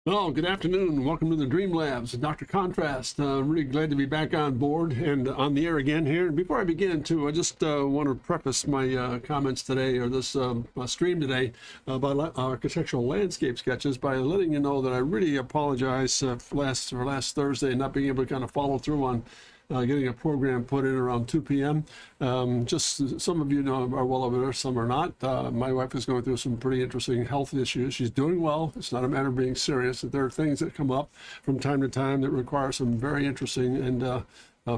Well, good afternoon. Welcome to the Dream Labs. Dr. Contrast. Really glad to be back on board and on the air again here. And before I begin, too, I just want to preface my comments today, or this stream today, about architectural landscape sketches by letting you know that I really apologize for last Thursday not being able to kind of follow through on getting a program put in around 2 p.m. Just some of you know are well aware, some are not. My wife is going through some pretty interesting health issues. She's doing well. It's not a matter of being serious. There are things that come up from time to time that require some very interesting and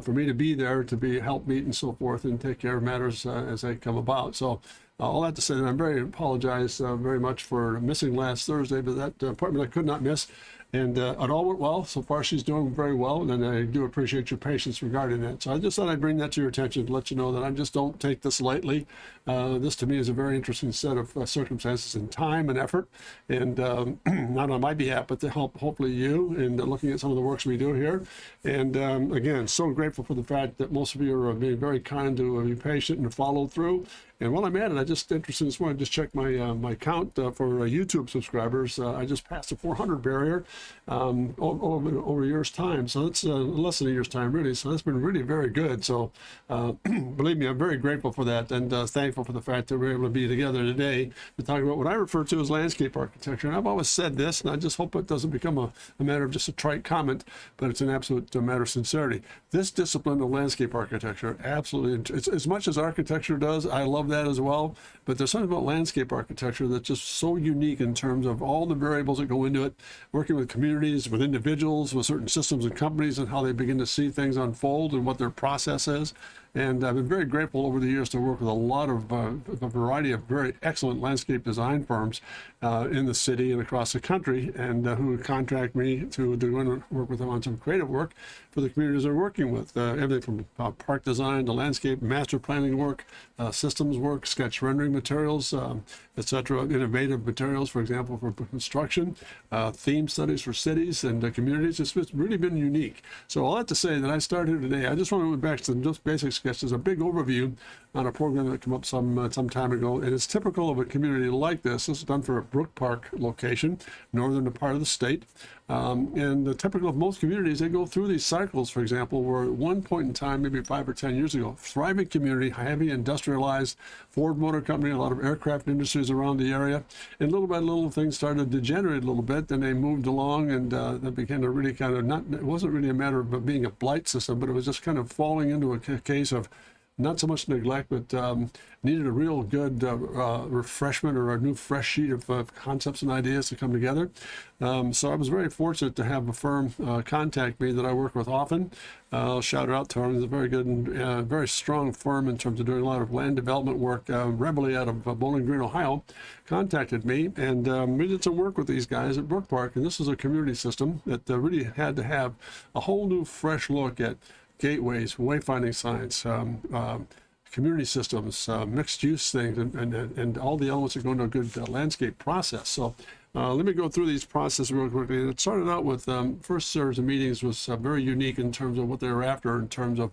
for me to be there to help meet and so forth and take care of matters as they come about. So all that to say that I'm very apologize very much for missing last Thursday, but that appointment I could not miss. And it all went well. So far, she's doing very well, and I do appreciate your patience regarding that. So I just thought I'd bring that to your attention to let you know that I just don't take this lightly. This, to me, is a very interesting set of circumstances and time and effort, and not on my behalf, but to help, hopefully, you in looking at some of the works we do here. And again, so grateful for the fact that most of you are being very kind to be patient and follow through. And while I'm at it, I just interested this morning, just check my my count for YouTube subscribers. I just passed the 400 barrier over a year's time. So that's less than a year's time, really. So that's been really very good. So believe me, I'm very grateful for that, and thankful for the fact that we're able to be together today to talk about what I refer to as landscape architecture. And I've always said this, and I just hope it doesn't become a matter of just a trite comment, but it's an absolute matter of sincerity. This discipline of landscape architecture, absolutely, it's, as much as architecture does, I love that as well, but there's something about landscape architecture that's just so unique in terms of all the variables that go into it, working with communities, with individuals, with certain systems and companies, and how they begin to see things unfold and what their process is. And I've been very grateful over the years to work with a lot of a variety of very excellent landscape design firms in the city and across the country, and who contract me to go and work with them on some creative work for the communities they're working with. Everything from park design to landscape, master planning work, systems work, sketch rendering materials, etc., innovative materials, for example, for construction, theme studies for cities and communities. It's really been unique. So all that to say that I started today, I just want to go back to some just basic sketches, a big overview on a program that came up some time ago, and it's typical of a community like this. This is done for a Brook Park location, northern part of the state. And typical of most communities, they go through these cycles, for example, where at one point in time, maybe 5 or 10 years ago, thriving community, heavy industrialized, Ford Motor Company, a lot of aircraft industries around the area, and little by little things started to degenerate a little bit. Then they moved along, and that began to really kind of it wasn't really a matter of being a blight system, but it was just kind of falling into a case of not so much neglect, but needed a real good refreshment or a new fresh sheet of concepts and ideas to come together. So I was very fortunate to have a firm contact me that I work with often. I'll shout it out to them. It's a very good and very strong firm in terms of doing a lot of land development work. Reveille out of Bowling Green, Ohio, contacted me, and we did some work with these guys at Brook Park. And this is a community system that really had to have a whole new fresh look at gateways, wayfinding signs, community systems, mixed use things, and all the elements that go into a good landscape process. So let me go through these processes real quickly. It started out with first series of meetings was very unique in terms of what they were after, in terms of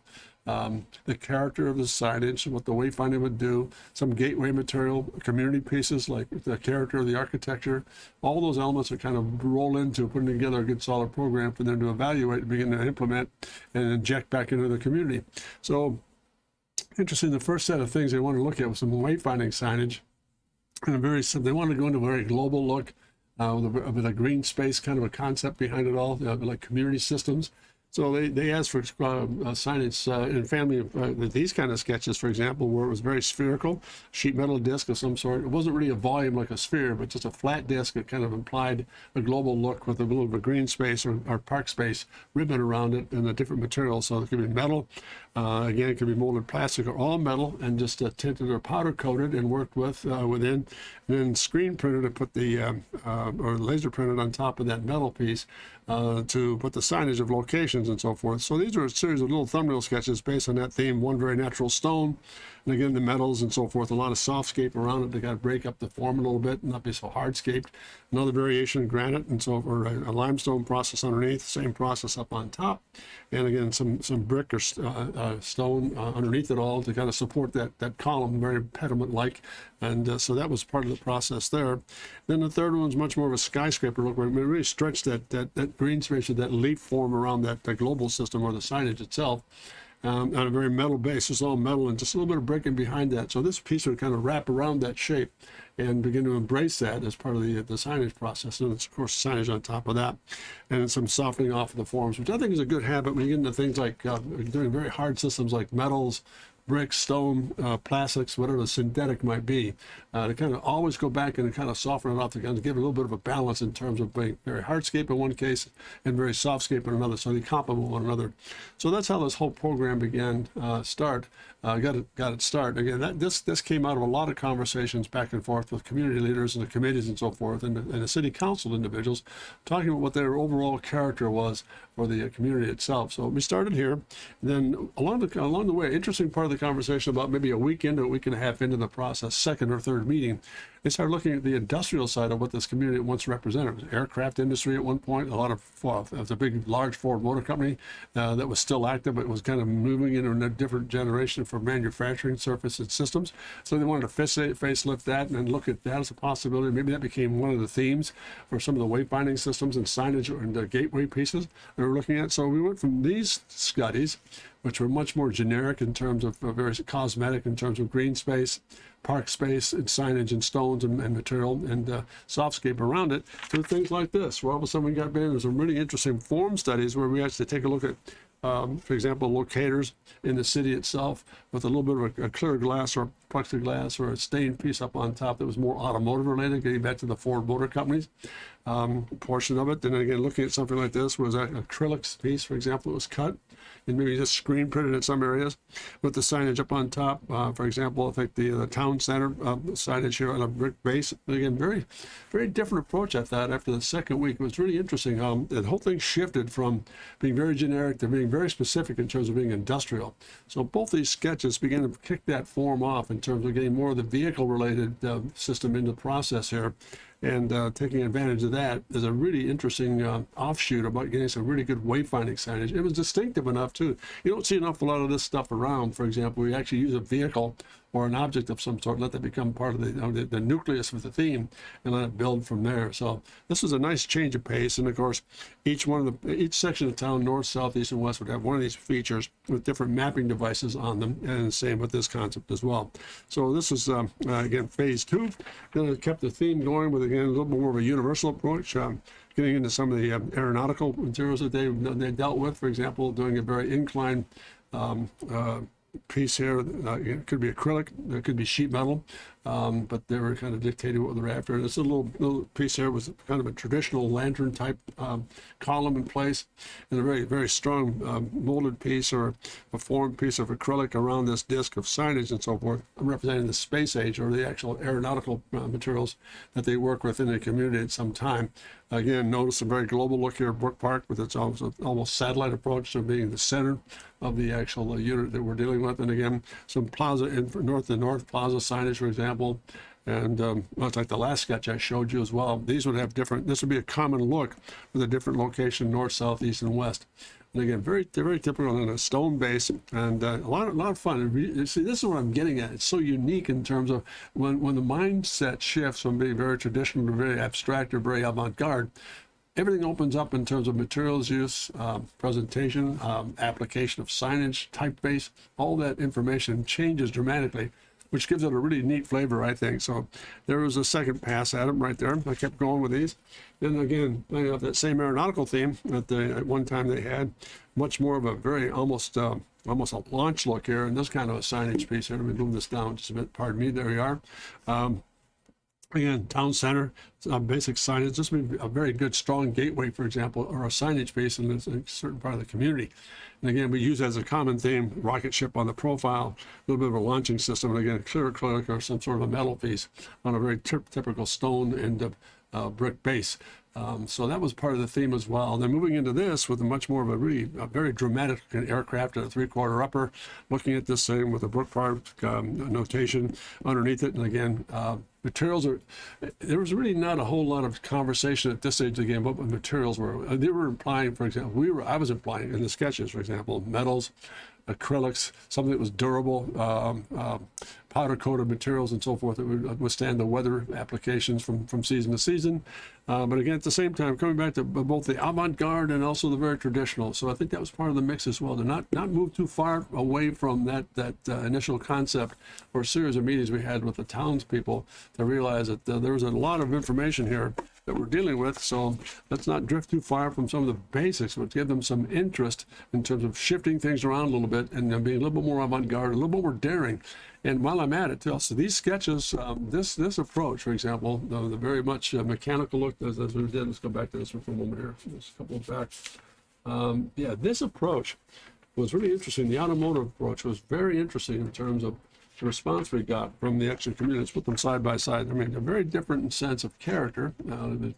the character of the signage, what the wayfinding would do, some gateway material, community pieces like the character of the architecture. All those elements that kind of roll into putting together a good solid program for them to evaluate and begin to implement and inject back into the community. So interesting, the first set of things they wanted to look at was some wayfinding signage. And they wanted to go into a very global look with a green space kind of a concept behind it all, like community systems. So they asked for signage in family of these kind of sketches, for example, where it was very spherical, sheet metal disc of some sort. It wasn't really a volume like a sphere, but just a flat disc that kind of implied a global look with a little bit of green space or park space ribbon around it and a different material. So it could be metal. Again, it could be molded plastic or all metal, and just tinted or powder coated and worked with within, and then screen printed and put the or laser printed on top of that metal piece to put the signage of locations and so forth. So these are a series of little thumbnail sketches based on that theme. One very natural stone, and again the metals and so forth. A lot of softscape around it. They got to break up the form a little bit and not be so hardscaped. Another variation in granite and so, or a limestone process underneath. Same process up on top, and again some brick or stone underneath it all to kind of support that column, very pediment-like. And so that was part of the process there. Then the third one's much more of a skyscraper look, where we really stretched that green space or that leaf form around that global system or the signage itself. On a very metal base. It's all metal and just a little bit of breaking behind that. So this piece would kind of wrap around that shape and begin to embrace that as part of the signage process. And it's, of course, signage on top of that. And some softening off of the forms, which I think is a good habit when you get into things like doing very hard systems like metals, bricks, stone, plastics, whatever the synthetic might be, to kind of always go back and kind of soften it off to kind of give it a little bit of a balance in terms of being very hardscape in one case and very softscape in another, so they complement one another. So that's how this whole program began. Got it started. Again, this came out of a lot of conversations back and forth with community leaders and the committees and so forth, and the city council individuals, talking about what their overall character was for the community itself. So we started here. And then along the way, interesting part of the conversation about maybe a week and a half into the process, second or third meeting, they started looking at the industrial side of what this community once represented. It was aircraft industry at one point. It was a large Ford Motor Company that was still active, but was kind of moving into a different generation for manufacturing surface and systems. So they wanted to facelift that and then look at that as a possibility. Maybe that became one of the themes for some of the wayfinding systems and signage and the gateway pieces that we're looking at. So we went from these studies, which were much more generic in terms of very cosmetic in terms of green space, park space, and signage and stones and material and softscape around it, to things like this, where all of a sudden we got into some really interesting form studies where we actually take a look at, for example, locators in the city itself with a little bit of a clear glass or plexiglass or a stained piece up on top that was more automotive related, getting back to the Ford Motor Companies portion of it. Then again, looking at something like this was an acrylic piece, for example, that was cut and maybe just screen printed in some areas with the signage up on top. For example, I think the town center signage here on a brick base. Again, very, very different approach I thought after the second week. It was really interesting how the whole thing shifted from being very generic to being very specific in terms of being industrial. So both these sketches began to kick that form off in terms of getting more of the vehicle related system into the process here. And taking advantage of that is a really interesting offshoot about getting some really good wayfinding signage. It was distinctive enough too. You don't see an awful lot of this stuff around. For example, we actually use a vehicle or an object of some sort, let that become part of the nucleus of the theme, and let it build from there. So this was a nice change of pace. And of course, each section of town, north, south, east, and west, would have one of these features with different mapping devices on them, and same with this concept as well. So this is again phase 2. Then it kept the theme going with again a little more of a universal approach. Getting into some of the aeronautical materials that they dealt with, for example, doing a very inclined piece here. It could be acrylic, it could be sheet metal, but they were kind of dictating what they're after. And this little piece here was kind of a traditional lantern type column in place, and a very, very strong molded piece or a formed piece of acrylic around this disc of signage and so forth, representing the space age or the actual aeronautical materials that they work with in the community at some time. Again, notice a very global look here at Brook Park with its almost satellite approach to being the center of the actual unit that we're dealing with. And again, some plaza in north plaza signage, for example. And well, it's like the last sketch I showed you as well. These would have this would be a common look with a different location, north, south, east, and west. And again, they're very typical on a stone base, and a lot of fun. See, this is what I'm getting at. It's so unique in terms of when the mindset shifts from being very traditional to very abstract or very avant-garde. Everything opens up in terms of materials use, presentation, application of signage, typeface. All that information changes dramatically, which gives it a really neat flavor, I think. So there was a second pass at them right there. I kept going with these. Then again, that same aeronautical theme that at one time they had, much more of a very almost a launch look here, and this kind of a signage piece here. Let me move this down just a bit. Pardon me. There we are. Again, town center, basic signage. This would be a very good, strong gateway, for example, or a signage piece in a certain part of the community. And again, we use as a common theme, rocket ship on the profile, a little bit of a launching system, and again, clear acrylic or some sort of a metal piece on a very typical stone and brick base. So that was part of the theme as well. And then moving into this with a much more of a very dramatic aircraft at a 3/4 upper, looking at this thing with a Brook Park notation underneath it. And again, materials are, there was really not a whole lot of conversation at this stage of the game about what materials were. They were implying, for example, I was implying in the sketches, for example, metals, acrylics, something that was durable, powder coated materials and so forth that would withstand the weather applications from season to season. But again, at the same time, coming back to both the avant-garde and also the very traditional. So I think that was part of the mix as well, to not move too far away from that initial concept or series of meetings we had with the townspeople to realize that there was a lot of information here that we're dealing with. So let's not drift too far from some of the basics, but give them some interest in terms of shifting things around a little bit and being a little bit more avant-garde, a little bit more daring. And while I'm at it, also these sketches, this approach, for example, the very much mechanical look as we did. Let's go back to this one for a moment here. Just a couple back. Yeah, this approach was really interesting. The automotive approach was very interesting in terms of the response we got from the actual community. Let's put them side by side. I mean, a very different sense of character.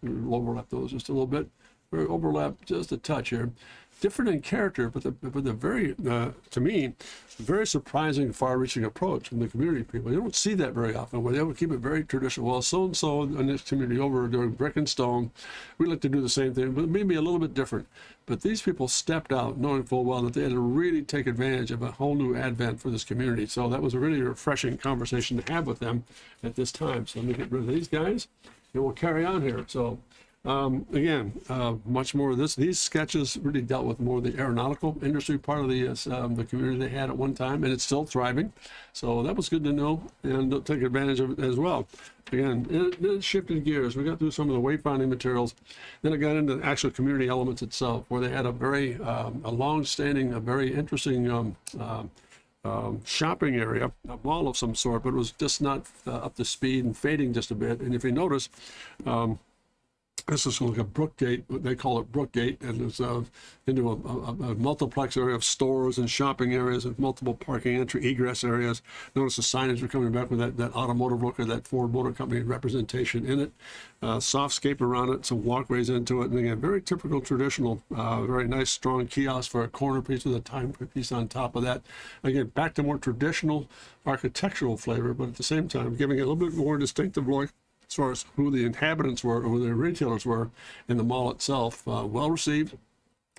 We'll overlap those just a little bit. Very overlap just a touch here. Different in character, but the very, to me, very surprising, far-reaching approach from the community people. You don't see that very often, where they would keep it very traditional. Well, so-and-so in this community over doing brick and stone, we like to do the same thing, but maybe a little bit different. But these people stepped out knowing full well that they had to really take advantage of a whole new advent for this community. So that was a really refreshing conversation to have with them at this time. So let me get rid of these guys, and we'll carry on here. So again, much more of this. These sketches really dealt with more of the aeronautical industry part of the community they had at one time, and it's still thriving. So that was good to know, and take advantage of it as well. Again, it shifted gears. We got through some of the wayfinding materials. Then it got into the actual community elements itself, where they had a very a long-standing, a very interesting shopping area, a mall of some sort, but it was just not up to speed and fading just a bit. And if you notice, this is like a Brookgate, they call it Brookgate, and it's into a multiplex area of stores and shopping areas and multiple parking entry egress areas. Notice the signage are coming back with that automotive look, or that Ford Motor Company representation in it. Softscape around it, some walkways into it, and again, very typical traditional, very nice strong kiosk for a corner piece with a timepiece on top of that. Again, back to more traditional architectural flavor, but at the same time giving it a little bit more distinctive look as far as who the inhabitants were, or who the retailers were in the mall itself. Well received,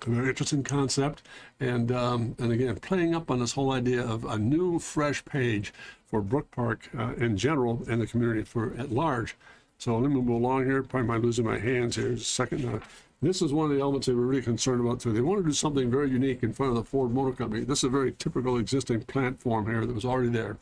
a very interesting concept, and again, playing up on this whole idea of a new, fresh page for Brook Park in general and the community at large. So let me move along here. Probably might losing my hands here just a second. This is one of the elements they were really concerned about too. They wanted to do something very unique in front of the Ford Motor Company. This is a very typical existing plant form here that was already there.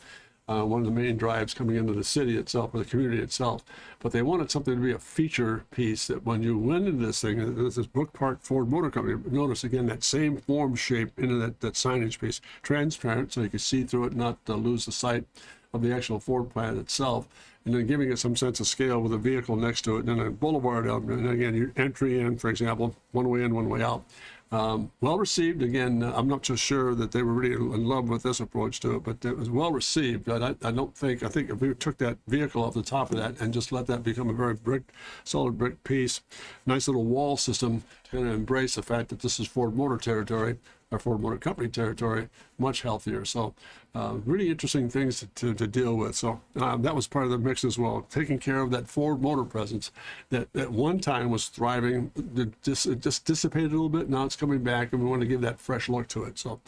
One of the main drives coming into the city itself, or the community itself. But they wanted something to be a feature piece that when you went into this thing, this is Brook Park Ford Motor Company. Notice again that same form shape into that signage piece, transparent, so you could see through it, not lose the sight of the actual Ford plant itself, and then giving it some sense of scale with a vehicle next to it, and then a boulevard element, and again, your entry in, for example, one way in, one way out. Well received. Again, I'm not so sure that they were really in love with this approach to it, but it was well received. I think if we took that vehicle off the top of that and just let that become a very solid brick piece, nice little wall system, to embrace the fact that this is Ford Motor territory, or Ford Motor Company territory, much healthier. So really interesting things to deal with. So that was part of the mix as well, taking care of that Ford Motor presence that at one time was thriving. It just dissipated a little bit. Now it's coming back, and we want to give that fresh look to it. So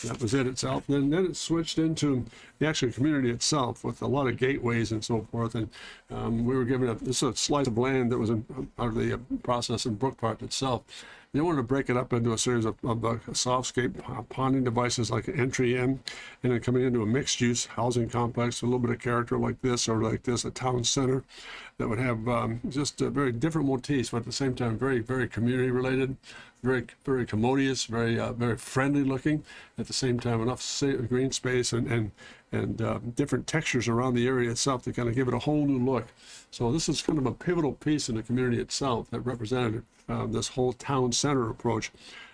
that was it itself. Then it switched into the actual community itself with a lot of gateways and so forth. And we were given this is a slice of land that was part of the process in Brook Park itself. They wanted to break it up into a series of softscape ponding devices like an entry in, and then coming into a mixed-use housing complex, a little bit of character like this, or like this, a town center that would have just very different motifs, but at the same time very, very community-related, very, very commodious, very, very friendly looking. At the same time, enough green space and different textures around the area itself to kind of give it a whole new look. So this is kind of a pivotal piece in the community itself that represented this whole town center approach.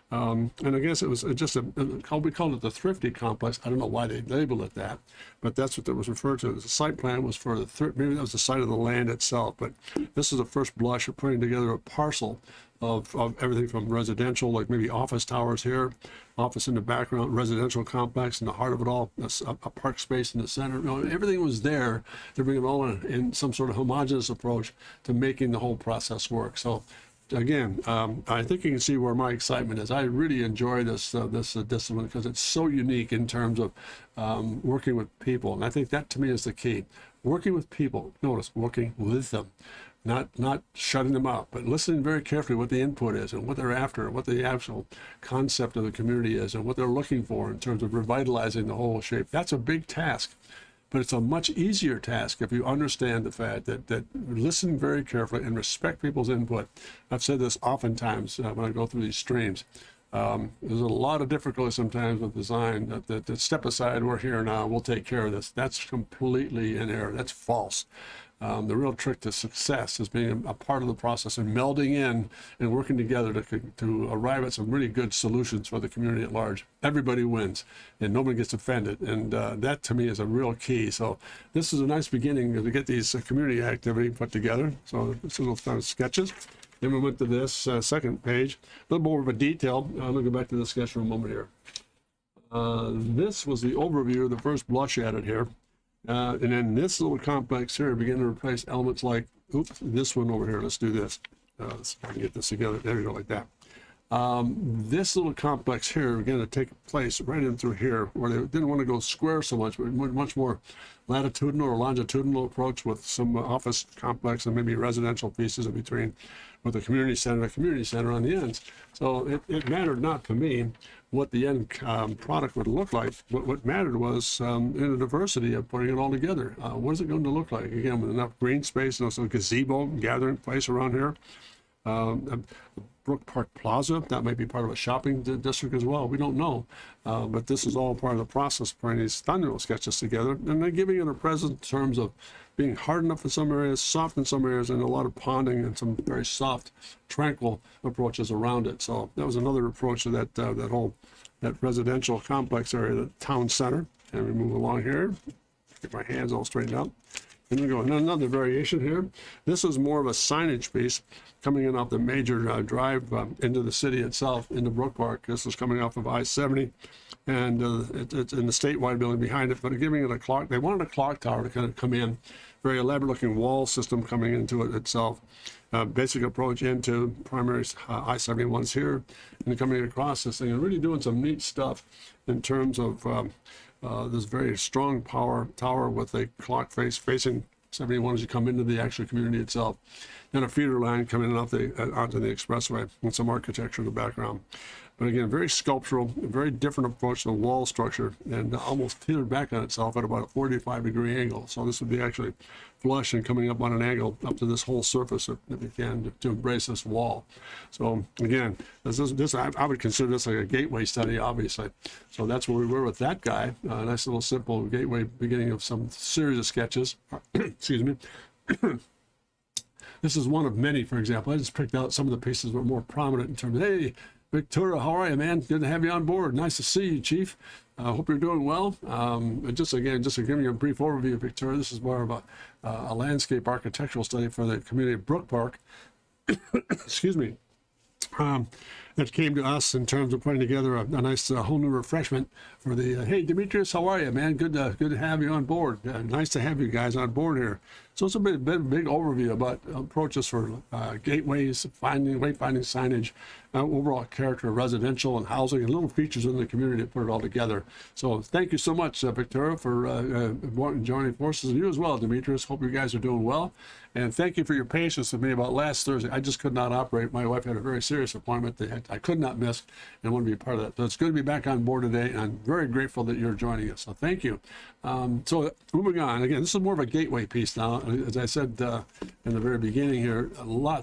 And I guess it was just we called it the Thrifty Complex. I don't know why they labeled it that, but that's what that was referred to. The site plan was for maybe that was the site of the land itself, but this is the first blush of putting together a parcel of everything from residential, like maybe office towers here, office in the background, residential complex in the heart of it all, a park space in the center. Everything was there to bring it all in some sort of homogeneous approach to making the whole process work. So again, I think you can see where my excitement is. I really enjoy this discipline because it's so unique in terms of working with people, and I think that to me is the key. Working with people. Notice working with them, not shutting them up, but listening very carefully what the input is and what they're after, what the actual concept of the community is, and what they're looking for in terms of revitalizing the whole shape. That's a big task. But it's a much easier task if you understand the fact that listen very carefully and respect people's input. I've said this oftentimes when I go through these streams. There's a lot of difficulty sometimes with design that step aside, we're here now, we'll take care of this. That's completely in error. That's false. The real trick to success is being a part of the process and melding in and working together to arrive at some really good solutions for the community at large. Everybody wins and nobody gets offended, and that to me is a real key. So this is a nice beginning to get these community activity put together. So this little kind of sketches. Then we went to this second page, a little more of a detail. I'm going to go back to the sketch for a moment here. This was the overview of the first blush added here. And then this little complex here began to replace elements like, oops, this one over here. Let's do this. Let's try and get this together. There we go, like that. This little complex here began to take place right in through here, where they didn't want to go square so much, but much more latitudinal or longitudinal approach with some office complex and maybe residential pieces in between, with a community center on the ends. So it mattered not to me what the end product would look like. What mattered was in the diversity of putting it all together. What is it going to look like? Again, with enough green space and also a gazebo gathering place around here. Brook Park Plaza, that might be part of a shopping district as well. We don't know. But this is all part of the process, putting these thumbnail sketches together and then giving it a presence in terms of being hard enough in some areas, soft in some areas, and a lot of ponding and some very soft, tranquil approaches around it. So that was another approach to that residential complex area, the town center. And we move along here, get my hands all straightened out. And we go another variation here. This is more of a signage piece coming in off the major drive into the city itself, into Brook Park. This is coming off of I-70, and it's in the statewide building behind it, but giving it a clock. They wanted a clock tower to kind of come in, very elaborate looking wall system coming into it itself. Basic approach into primary I-71s here, and coming across this thing and really doing some neat stuff in terms of this very strong power tower with a clock face facing 71 as you come into the actual community itself. Then a feeder line coming off onto the expressway and some architecture in the background. But again, very sculptural, very different approach to the wall structure, and almost teetered back on itself at about a 45-degree angle. So this would be actually flush and coming up on an angle up to this whole surface that began to embrace this wall. So again, I would consider this like a gateway study, obviously. So that's where we were with that guy. A nice little simple gateway beginning of some series of sketches. Excuse me. This is one of many, for example. I just picked out some of the pieces that were more prominent in terms of, hey, Victoria, how are you, man? Good to have you on board. Nice to see you, Chief. Hope you're doing well. Just to give you a brief overview of Victoria, this is more of a landscape architectural study for the community of Brook Park. Excuse me. That came to us in terms of putting together a nice whole new refreshment for the, hey, Demetrius, how are you, man? Good to have you on board. Nice to have you guys on board here. So it's a big overview about approaches for gateways, wayfinding signage, overall character of residential and housing, and little features in the community to put it all together. So thank you so much, Victoria, for joining forces, and you as well, Demetrius. Hope you guys are doing well. And thank you for your patience with me about last Thursday. I just could not operate. My wife had a very serious appointment that I could not miss and want to be a part of that. So it's good to be back on board today, and I'm very grateful that you're joining us. So thank you. So moving on, again, this is more of a gateway piece now. As I said in the very beginning here,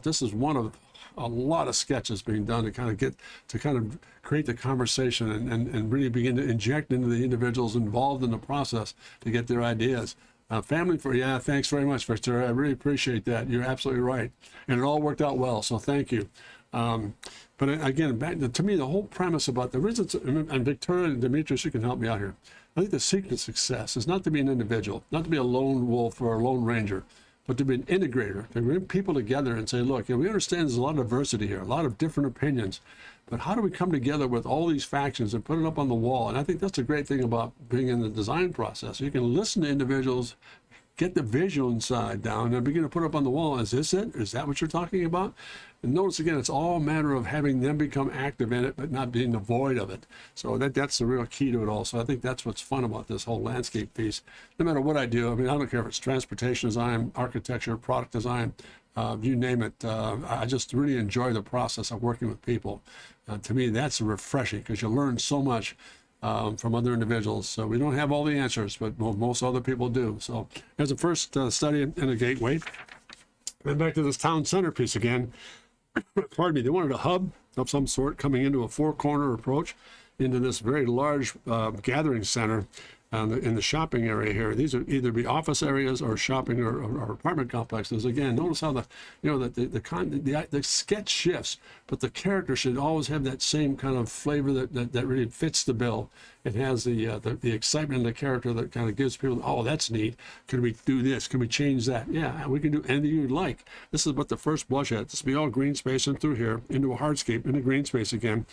this is one of a lot of sketches being done to kind of create the conversation and really begin to inject into the individuals involved in the process to get their ideas. Family for, yeah, thanks very much, Victor. I really appreciate that. You're absolutely right. And it all worked out well, so thank you. But again, to me, the whole premise about the reasons, and Victoria and Demetrius, you can help me out here. I think the secret to success is not to be an individual, not to be a lone wolf or a lone ranger, but to be an integrator, to bring people together and say, look, we understand there's a lot of diversity here, a lot of different opinions, but how do we come together with all these factions and put it up on the wall? And I think that's a great thing about being in the design process. You can listen to individuals, get the visual side down, and begin to put up on the wall. Is this it? Is that what you're talking about? And notice again, it's all a matter of having them become active in it, but not being devoid of it. So that's the real key to it all. So I think that's what's fun about this whole landscape piece. No matter what I do, I mean, I don't care if it's transportation design, architecture, product design, you name it. I just really enjoy the process of working with people. To me, that's refreshing because you learn so much from other individuals. So we don't have all the answers, but most other people do. So as a first study in a gateway, then back to this town center piece again. Pardon me, they wanted a hub of some sort coming into a four-corner approach into this very large gathering center in the shopping area here. These are either be office areas or shopping or apartment complexes. Again, notice how the sketch shifts, but the character should always have that same kind of flavor that really fits the bill. It has the excitement in the character that kind of gives people, oh, that's neat. Can we do this? Can we change that? Yeah, we can do anything you'd like. This is what the first blush at. This will be all green space and through here into a hardscape, into green space again.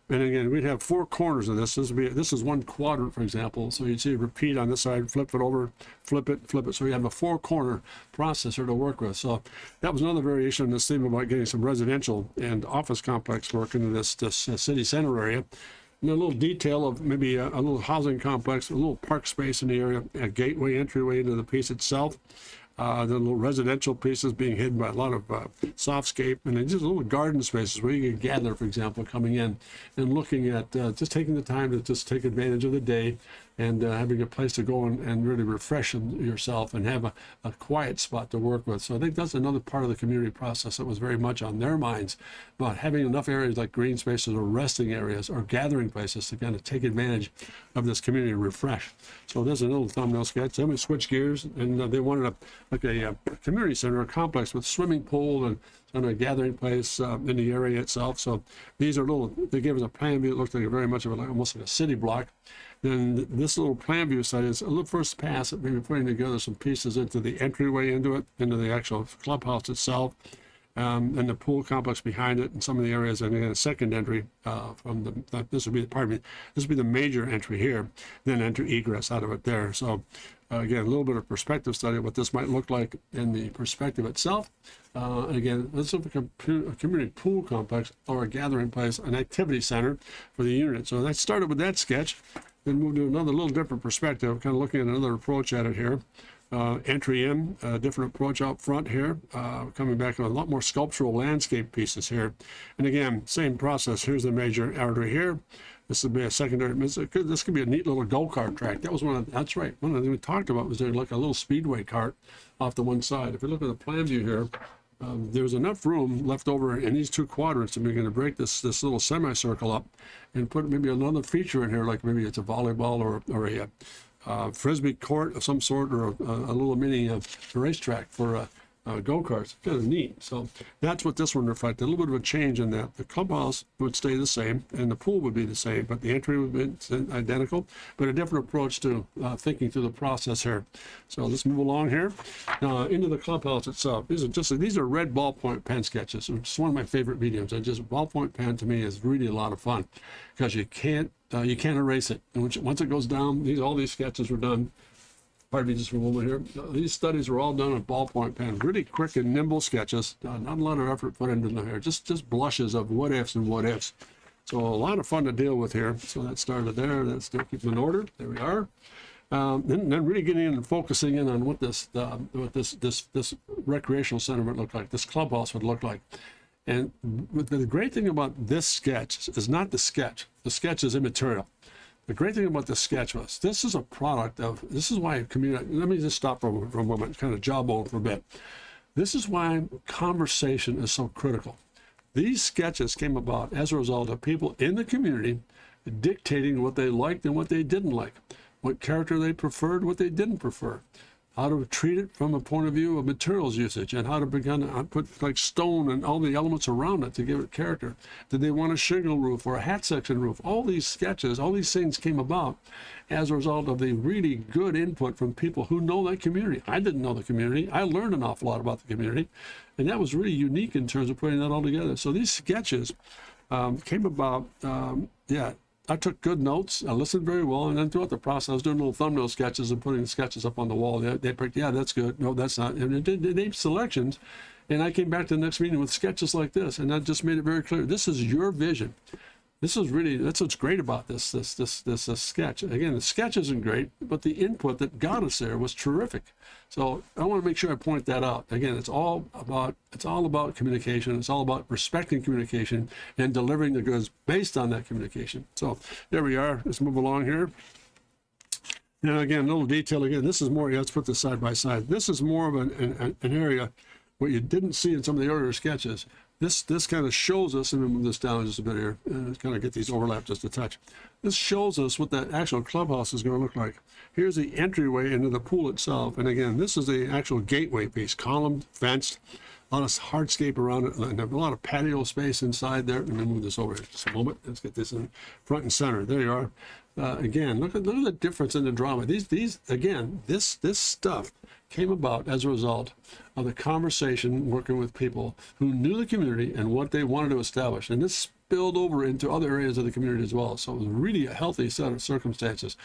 And again, we'd have four corners of this. This is one quadrant, for example. So you'd see a repeat on this side, flip it over, flip it. So you have a four-corner processor to work with. So that was another variation on this theme about getting some residential and office complex work into this city center area. And a little detail of maybe a little housing complex, a little park space in the area, a gateway, entryway into the piece itself. The little residential pieces being hidden by a lot of softscape, and then just little garden spaces where you can gather, for example, coming in and looking at just taking the time to just take advantage of the day and having a place to go and really refresh yourself and have a quiet spot to work with. So I think that's another part of the community process that was very much on their minds about having enough areas like green spaces or resting areas or gathering places to kind of take advantage of this community refresh. So there's a little thumbnail sketch. Then we switch gears, and they wanted a community center, a complex with swimming pool and a gathering place in the area itself. So these are they gave us a plan view. It looked like very much of almost like a city block. Then this little plan view site is a little first pass at maybe putting together some pieces into the entryway into the actual clubhouse itself, and the pool complex behind it, and some of the areas, and then a second entry from this would be the major entry here, then entry egress out of it there. So again, a little bit of perspective study of what this might look like in the perspective itself. Again, this is a community pool complex or a gathering place, an activity center for the unit. So that started with that sketch, then moved to another little different perspective, kind of looking at another approach at it here. Entry in, a different approach out front here, coming back with a lot more sculptural landscape pieces here. And again, same process. Here's the major artery here. This would be a secondary. This could be a neat little go-kart track. That's right. One of the things we talked about was there like a little speedway cart off to one side. If you look at the plan view here, there's enough room left over in these two quadrants to be going to break this little semicircle up and put maybe another feature in here, like maybe it's a volleyball or a frisbee court of some sort, or a little mini racetrack for go-karts. Kind of neat. So that's what this one reflected. A little bit of a change in that. The clubhouse would stay the same and the pool would be the same, but the entry would be identical, but a different approach to thinking through the process here. So let's move along here into the clubhouse itself. These are red ballpoint pen sketches. It's one of my favorite mediums. Ballpoint pen to me is really a lot of fun because you can't erase it. And once it goes down, all these sketches were done. Pardon me just for a moment here. These studies were all done on ballpoint pen, really quick and nimble sketches. Not a lot of effort put into them here, just blushes of what ifs and what ifs. So a lot of fun to deal with here. So that started there. That's still keeping in order. There we are. Then really getting in and focusing in on what this recreational center would look like, this clubhouse would look like. And the great thing about this sketch is not the sketch. The sketch is immaterial. The great thing about this sketch was this is a product of, this is why community, let me just stop for a moment, kind of jawbone for a bit. This is why conversation is so critical. These sketches came about as a result of people in the community dictating what they liked and what they didn't like, what character they preferred, what they didn't prefer. how to treat it from a point of view of materials usage, and how to begin to put like stone and all the elements around it to give it character. Did they want a shingle roof or a hat section roof? All these sketches, all these things came about as a result of the really good input from people who know that community. I didn't know the community. I learned an awful lot about the community, and that was really unique in terms of putting that all together. So these sketches came about, I took good notes. I listened very well, and then throughout the process, I was doing little thumbnail sketches and putting the sketches up on the wall. They picked, yeah, that's good. No, that's not. And they made selections, and I came back to the next meeting with sketches like this, and that just made it very clear. This is your vision. This is really, that's what's great about this sketch. Again, the sketch isn't great, but the input that got us there was terrific. So I want to make sure I point that out. Again, it's all about communication. It's all about respecting communication and delivering the goods based on that communication. So there we are. Let's move along here. And again, a little detail again. This is more, let's put this side by side. This is more of an area what you didn't see in some of the earlier sketches. This kind of shows us, and we'll move this down just a bit here, and kind of get these overlapped just a touch. This shows us what that actual clubhouse is going to look like. Here's the entryway into the pool itself. And again, this is the actual gateway piece, columned, fenced, a lot of hardscape around it, and a lot of patio space inside there. Let me move this over here just a moment. Let's get this in front and center. There you are. Again, look at the difference in the drama. These again, this stuff came about as a result of the conversation working with people who knew the community and what they wanted to establish. And this spilled over into other areas of the community as well. So it was really a healthy set of circumstances.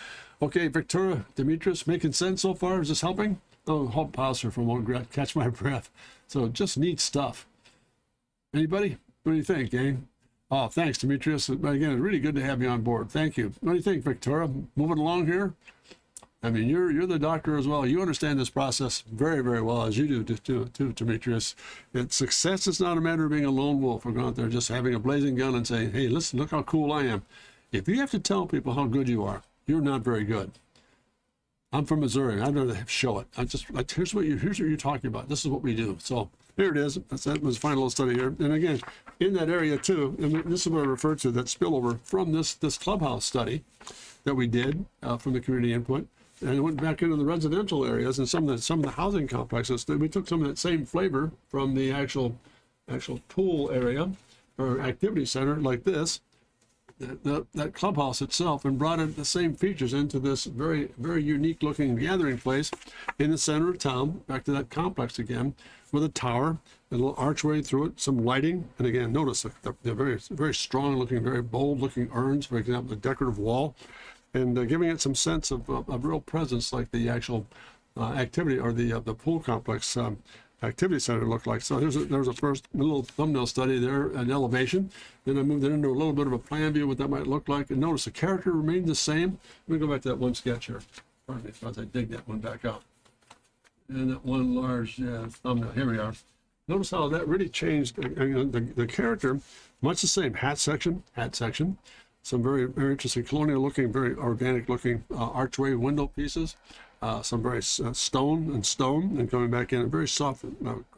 Okay, Victoria, Demetrius, making sense so far? Is this helping? Oh, hold pause here for a moment, catch my breath. So just neat stuff. Anybody? What do you think, gang? Oh, thanks, Demetrius. Again, it's really good to have you on board. Thank you. What do you think, Victoria? Moving along here? I mean, you're the doctor as well. You understand this process very, very well, as you do too, Demetrius. Success is not a matter of being a lone wolf or going out there just having a blazing gun and saying, hey, listen, look how cool I am. If you have to tell people how good you are, you're not very good. I'm from Missouri. I'd rather show it. Here's what you're talking about. This is what we do. So here it is. That was a final little study here. And again, in that area too, and this is what I referred to, that spillover from this clubhouse study that we did from the community input. And it went back into the residential areas and some of the housing complexes. We took some of that same flavor from the actual pool area or activity center like this, that clubhouse itself, and brought in the same features into this very, very unique looking gathering place in the center of town, back to that complex again, with a tower, a little archway through it, some lighting. And again, notice the very, very strong looking, very bold looking urns, for example, the decorative wall, and giving it some sense of real presence, like the actual activity or the pool complex activity center looked like. So there's a first little thumbnail study there, an elevation. Then I moved it into a little bit of a plan view, what that might look like. And notice the character remained the same. Let me go back to that one sketch here. Pardon me as I dig that one back out. And that one large thumbnail. Here we are. Notice how that really changed the character. Much the same. Hat section. Some very, very interesting colonial looking, very organic looking archway window pieces. Some very stone, and coming back in a very soft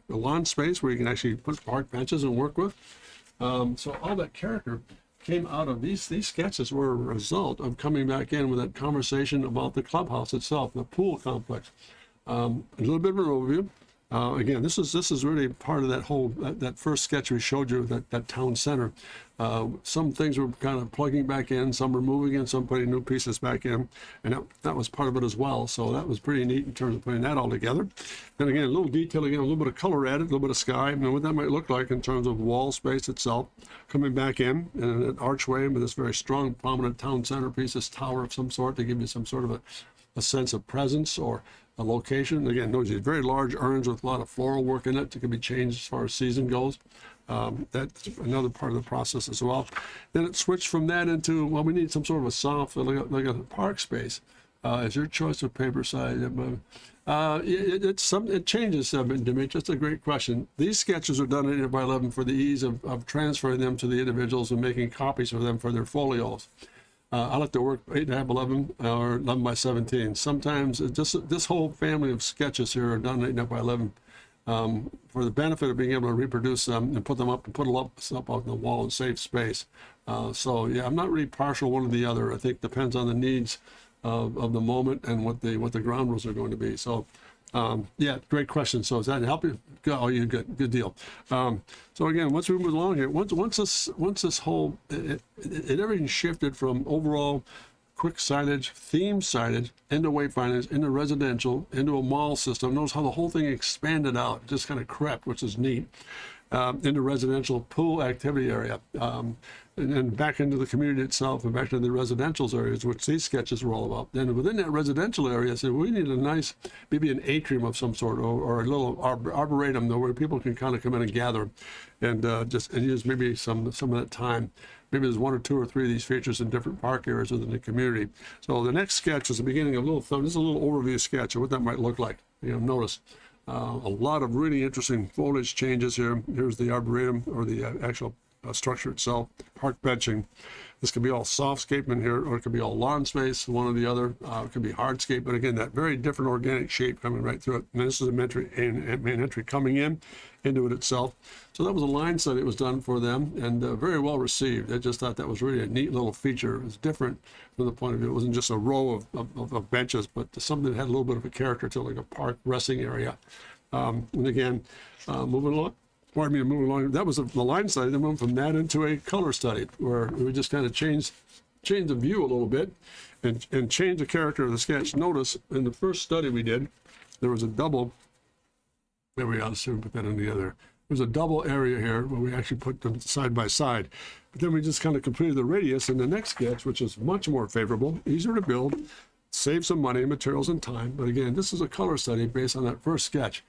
lawn space where you can actually put park benches and work with. So all that character came out of these sketches were a result of coming back in with that conversation about the clubhouse itself, the pool complex. A little bit of an overview. Again, this is really part of that whole that first sketch we showed you, that town center. Some things were kind of plugging back in, some removing in, some putting new pieces back in, and that was part of it as well. So that was pretty neat in terms of putting that all together. And again, a little detail, again, a little bit of color added, a little bit of sky, and what that might look like in terms of wall space itself, coming back in, and an archway with this very strong, prominent town center piece, this tower of some sort to give you some sort of a sense of presence or a location. Again, notice these very large urns with a lot of floral work in it that can be changed as far as season goes. That's another part of the process as well. Then it switched from that into, well, we need some sort of a soft, like a park space. Is your choice of paper size? It changes, Demetrius. That's a great question. These sketches are done at 8 by 11 for the ease of transferring them to the individuals and making copies of them for their folios. I like to work 8.5, 11, or 11 by 17. Sometimes this whole family of sketches here are done 8.5 by 11 for the benefit of being able to reproduce them and put them up on the wall in safe space. So yeah, I'm not really partial one or the other. I think it depends on the needs of the moment and what the ground rules are going to be. So Yeah, great question. So does that help you? Oh, you good deal. So again, once we move along here, once this whole everything shifted from overall quick signage, theme signage, into wayfinders, into residential, into a mall system. Notice how the whole thing expanded out, just kind of crept, which is neat, into residential pool activity area, and then back into the community itself and back to the residential areas, which these sketches were all about. Then within that residential area, I said, we need a nice, maybe an atrium of some sort, or a little arboretum, though, where people can kind of come in and gather and use maybe some of that time. Maybe there's 1 or 2 or 3 of these features in different park areas within the community. So the next sketch is the beginning of this is a little overview sketch of what that might look like. Notice a lot of really interesting foliage changes here. Here's the arboretum, or the actual structure itself, park benching. This could be all softscape in here, or it could be all lawn space, one or the other. It could be hardscape, but again, that very different organic shape coming right through it. And this is a main entry coming into it itself. So that was a line study that was done for them, and very well received. I just thought that was really a neat little feature. It was different from the point of view. It wasn't just a row of benches, but something that had a little bit of a character to it, like a park resting area. And again, moving along. Moving along, that was the line study. Then went from that into a color study, where we just kind of changed the view a little bit and change the character of the sketch. Notice in the first study we did, there was a double. There we go. Let's see if we put that in the other. There's a double area here where we actually put them side by side. But then we just kind of completed the radius in the next sketch, which is much more favorable, easier to build, save some money, materials, and time. But again, this is a color study based on that first sketch.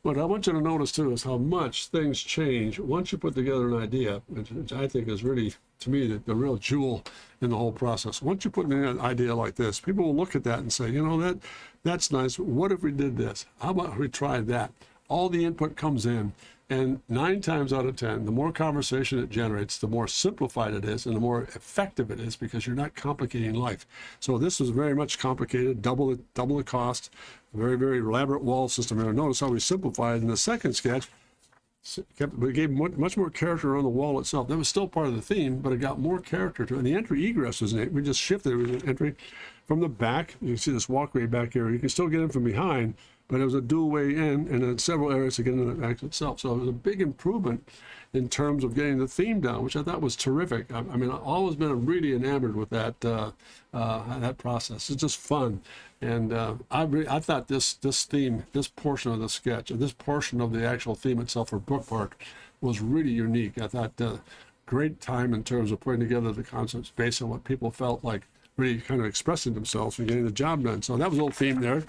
What I want you to notice too is how much things change once you put together an idea, which I think is really, to me, the real jewel in the whole process. Once you put in an idea like this, people will look at that and say, that's nice. What if we did this? How about if we tried that? All the input comes in, and 9 times out of 10, the more conversation it generates, the more simplified it is and the more effective it is, because you're not complicating life. So this was very much complicated, double the cost, very, very elaborate wall system. And notice how we simplified in the second sketch. We gave much more character on the wall itself. That was still part of the theme, but it got more character to it. And the entry egress was neat. We just shifted it with an entry from the back. You can see this walkway back here. You can still get in from behind, but it was a dual way in, and in several areas to get into the act itself. So it was a big improvement in terms of getting the theme down, which I thought was terrific. I mean, I've always been really enamored with that process. It's just fun. And I thought this theme, this portion of the sketch, or this portion of the actual theme itself for Brook Park was really unique. I thought great time in terms of putting together the concepts based on what people felt like really kind of expressing themselves and getting the job done. So that was a little theme there.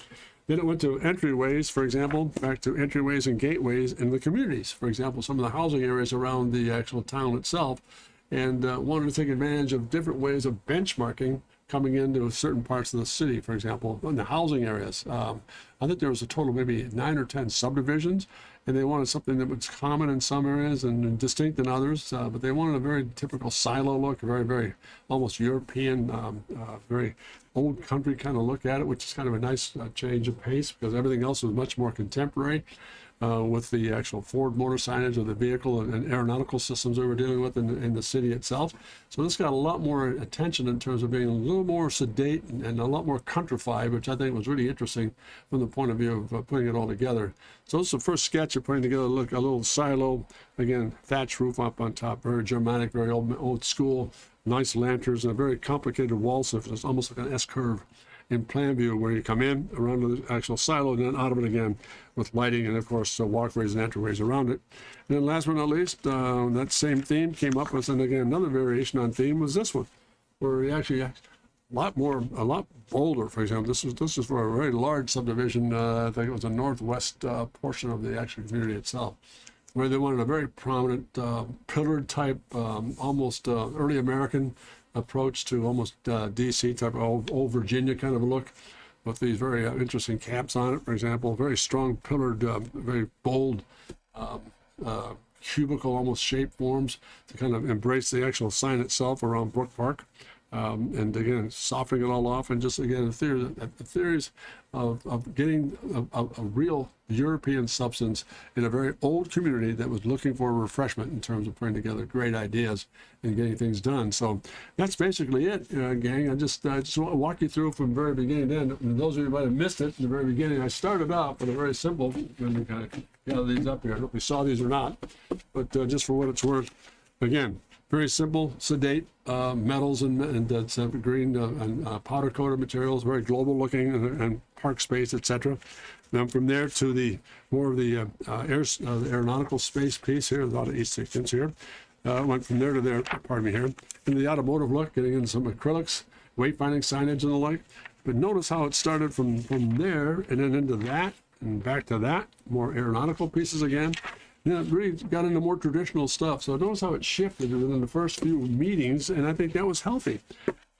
Then it went to entryways, for example, back to entryways and gateways in the communities. For example, some of the housing areas around the actual town itself, and wanted to take advantage of different ways of benchmarking coming into certain parts of the city, for example, in the housing areas. I think there was a total of maybe 9 or 10 subdivisions, and they wanted something that was common in some areas and distinct in others, but they wanted a very typical silo look, a very, very almost European, very old country kind of look at it, which is kind of a nice change of pace, because everything else was much more contemporary. With the actual Ford motor signage of the vehicle and aeronautical systems we were dealing with in the city itself. So this got a lot more attention in terms of being a little more sedate and a lot more countrified, which I think was really interesting from the point of view of putting it all together. So this is the first sketch of putting together a little silo, again, thatch roof up on top, very Germanic, very old school, nice lanterns, and a very complicated wall system. It's almost like an S-curve in plan view, where you come in around the actual silo and then out of it again with lighting and, of course, walkways and entryways around it. And then last but not least, that same theme came up with, and again, another variation on theme was this one, where we actually a lot bolder. For example, this is for a very large subdivision. I think it was the northwest portion of the actual community itself, where they wanted a very prominent pillared type, almost early American approach to almost DC type of old Virginia kind of a look, with these very interesting caps on it, for example, very strong pillared, very bold cubicle almost shape forms to kind of embrace the actual sign itself around Brook Park. And again, softening it all off, and just again, the theories of getting a real European substance in a very old community that was looking for refreshment in terms of putting together great ideas and getting things done. So that's basically it, gang. I just want to walk you through from very beginning to end. And those of you who might have missed it in the very beginning, I started out with a very simple, let me kind of gather these up here. I don't know if you saw these or not, but just for what it's worth, again, very simple, sedate metals and green and powder coated materials, very global looking and park space, etc. Then from there to the more of the aeronautical space piece here, a lot of E-sections here. Went from there to there, pardon me, here into the automotive look, getting into some acrylics, wayfinding signage and the like. But notice how it started from there and then into that and back to that, more aeronautical pieces again. Yeah, it really got into more traditional stuff. So notice how it shifted within the first few meetings, and I think that was healthy.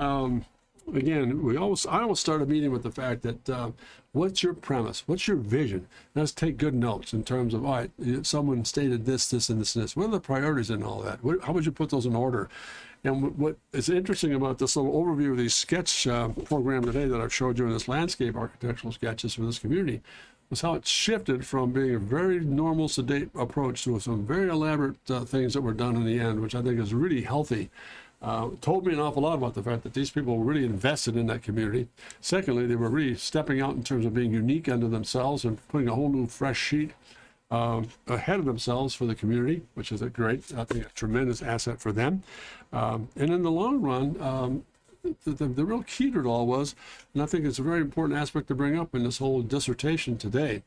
Again, I always start a meeting with the fact that what's your premise? What's your vision? Let's take good notes in terms of, all right, someone stated this, this, and this, and this. What are the priorities in all that? How would you put those in order? And what is interesting about this little overview of these sketch program today that I've showed you in this landscape architectural sketches for this community was how it shifted from being a very normal, sedate approach to some very elaborate things that were done in the end, which I think is really healthy. Told me an awful lot about the fact that these people were really invested in that community. Secondly, they were really stepping out in terms of being unique unto themselves and putting a whole new fresh sheet ahead of themselves for the community, which is I think a tremendous asset for them. And in the long run, the real key to it all was, and I think it's a very important aspect to bring up in this whole dissertation today,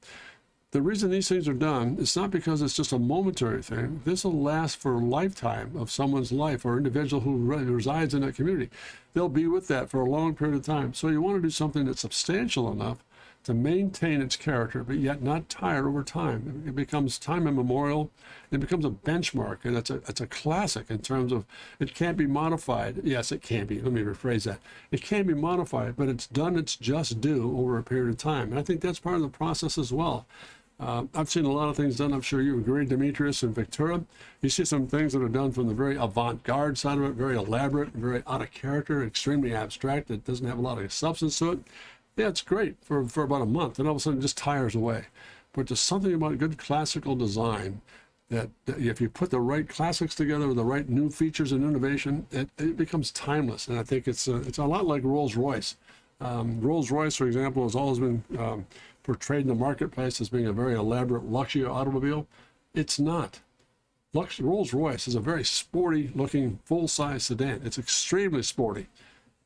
the reason these things are done is not because it's just a momentary thing. This will last for a lifetime of someone's life or individual who resides in that community. They'll be with that for a long period of time. So you want to do something that's substantial enough to maintain its character, but yet not tire over time. It becomes time immemorial. It becomes a benchmark, and it's a classic in terms of it can't be modified. Yes, it can be. Let me rephrase that. It can be modified, but it's done its just due over a period of time. And I think that's part of the process as well. I've seen a lot of things done. I'm sure you agree, Demetrius and Victoria. You see some things that are done from the very avant-garde side of it, very elaborate, very out of character, extremely abstract. It doesn't have a lot of substance to it. Yeah, it's great for about a month, and all of a sudden it just tires away. But there's something about good classical design that if you put the right classics together with the right new features and innovation, it becomes timeless. And I think it's a lot like Rolls-Royce. Rolls-Royce, for example, has always been portrayed in the marketplace as being a very elaborate luxury automobile. It's not. Rolls-Royce is a very sporty looking full-size sedan. It's extremely sporty.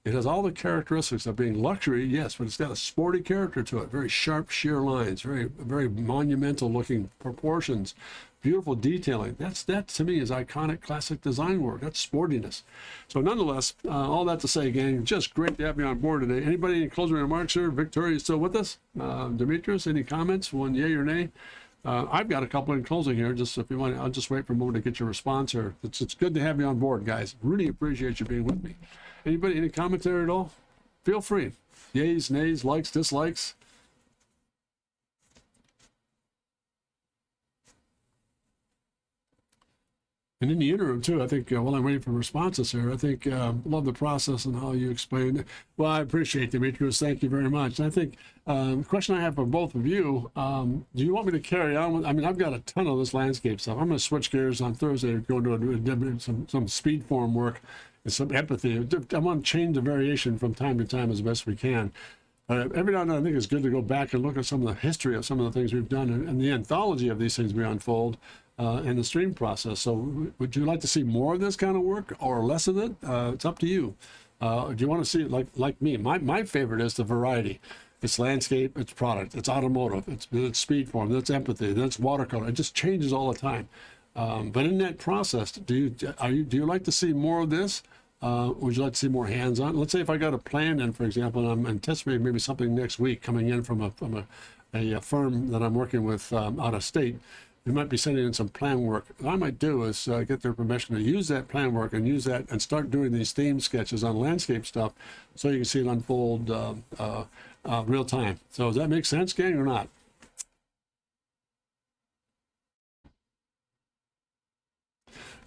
It has all the characteristics of being luxury, yes, but it's got a sporty character to it. Very sharp, sheer lines, very, very monumental looking proportions, beautiful detailing. That to me is iconic classic design work. That's sportiness. So nonetheless, all that to say, gang, just great to have you on board today. Anybody in closing remarks here? Victoria, you still with us? Demetrius, any comments? One yay or nay? I've got a couple in closing here. Just if you want, I'll just wait for a moment to get your response here. It's good to have you on board, guys. Really appreciate you being with me. Anybody, any commentary at all? Feel free. Yays, nays, likes, dislikes. And in the interim, too, I think while I'm waiting for responses here, I think love the process and how you explained it. Well, I appreciate Demetrius. Thank you very much. And I think the question I have for both of you, do you want me to carry on with, I mean, I've got a ton of this landscape stuff. I'm going to switch gears on Thursday to go do some speed form work and some empathy. I want to change the variation from time to time as best we can. Every now and then, I think it's good to go back and look at some of the history of some of the things we've done and the anthology of these things we unfold in the stream process. So would you like to see more of this kind of work or less of it? It's up to you. Do you want to see it like me? My favorite is the variety. It's landscape, it's product, it's automotive, it's speed form, that's empathy, that's watercolor. It just changes all the time. But in that process, do you like to see more of this? Would you like to see more hands-on? Let's say if I got a plan in, for example, and I'm anticipating maybe something next week coming in from a firm that I'm working with out of state. They might be sending in some plan work. What I might do is get their permission to use that plan work and use that and start doing these theme sketches on landscape stuff so you can see it unfold real time. So does that make sense, gang, or not?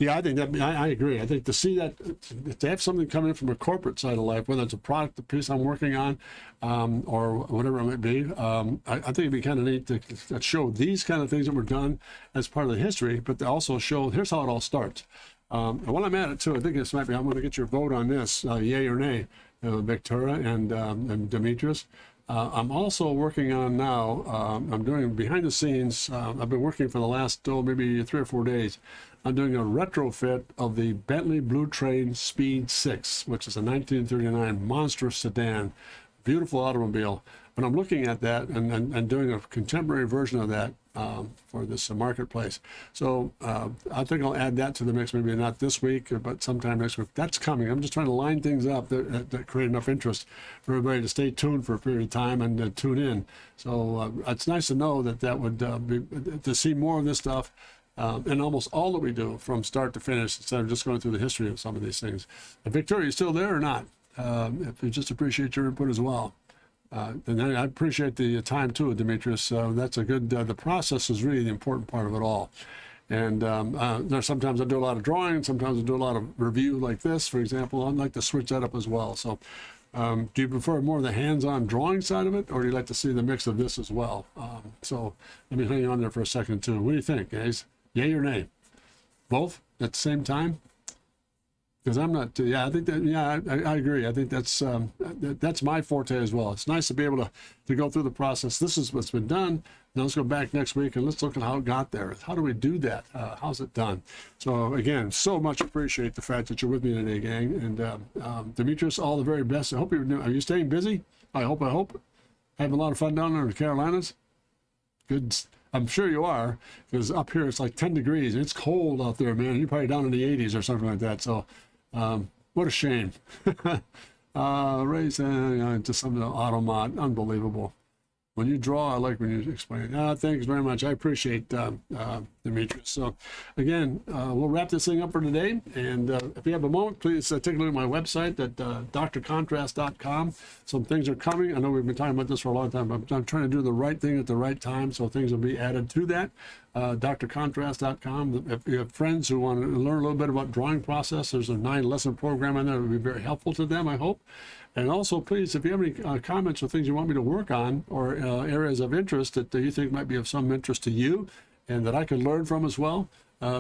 Yeah, I think that I agree. I think to see that, to have something coming in from a corporate side of life, whether it's a product, the piece I'm working on, or whatever it might be, I think it'd be kind of neat to show these kind of things that were done as part of the history, but to also show here's how it all starts. And while I'm at it too, I think this might be, I'm going to get your vote on this, yay or nay, Victoria and Demetrius. I'm also working on now, I'm doing behind the scenes, I've been working for the last, maybe 3 or 4 days. I'm doing a retrofit of the Bentley Blue Train Speed 6, which is a 1939 monstrous sedan, beautiful automobile. But I'm looking at that and doing a contemporary version of that for this marketplace. So I think I'll add that to the mix, maybe not this week, but sometime next week. That's coming. I'm just trying to line things up that create enough interest for everybody to stay tuned for a period of time and tune in. So it's nice to know that would be, to see more of this stuff. And almost all that we do from start to finish, instead of just going through the history of some of these things. Victoria, you still there or not? If we just appreciate your input as well. And I appreciate the time too, Demetrius. That's a good, the process is really the important part of it all. And there's sometimes I do a lot of drawing, sometimes I do a lot of review like this, for example. I'd like to switch that up as well. So do you prefer more of the hands-on drawing side of it, or do you like to see the mix of this as well? So let me hang on there for a second too. What do you think, guys? Yay or nay? Both at the same time? Because I'm not, I think that, I agree. I think that's my forte as well. It's nice to be able to go through the process. This is what's been done. Now let's go back next week and let's look at how it got there. How do we do that? How's it done? So again, so much appreciate the fact that you're with me today, gang. And Demetrius, all the very best. I hope you're doing, are you staying busy? I hope. Having a lot of fun down there in the Carolinas? Good. I'm sure you are, because up here it's like 10 degrees. It's cold out there, man. You're probably down in the 80s or something like that. So what a shame. Raise just something Automod, unbelievable. When you draw, I like when you explain. Thanks very much. I appreciate Demetrius. So again, we'll wrap this thing up for today. And if you have a moment, please take a look at my website at drcontrast.com. Some things are coming. I know we've been talking about this for a long time, but I'm trying to do the right thing at the right time. So things will be added to that. drcontrast.com. If you have friends who want to learn a little bit about drawing process, there's a 9-lesson program in there that will be very helpful to them, I hope. And also, please, if you have any comments or things you want me to work on, or areas of interest that you think might be of some interest to you and that I could learn from as well,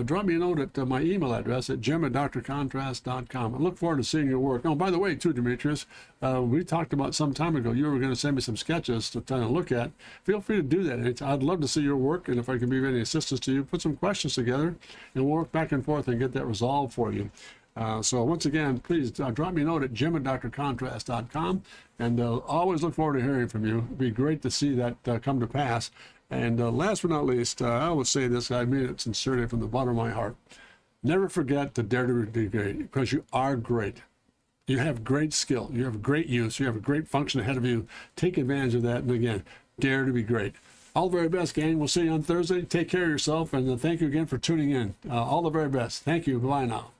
drop me a note at my email address at jim@drcontrast.com. I look forward to seeing your work. Oh, by the way, too, Demetrius, we talked about some time ago, you were going to send me some sketches to kind of look at. Feel free to do that. I'd love to see your work, and if I can be of any assistance to you, put some questions together, and we'll work back and forth and get that resolved for you. So once again, please drop me a note at jim@drcontrast.com, and always look forward to hearing from you. It'd be great to see that come to pass. And last but not least, I always say this, I mean it sincerely from the bottom of my heart. Never forget to dare to be great, because you are great. You have great skill. You have great use. You have a great function ahead of you. Take advantage of that. And again, dare to be great. All the very best, gang. We'll see you on Thursday. Take care of yourself. And thank you again for tuning in. All the very best. Thank you. Bye now.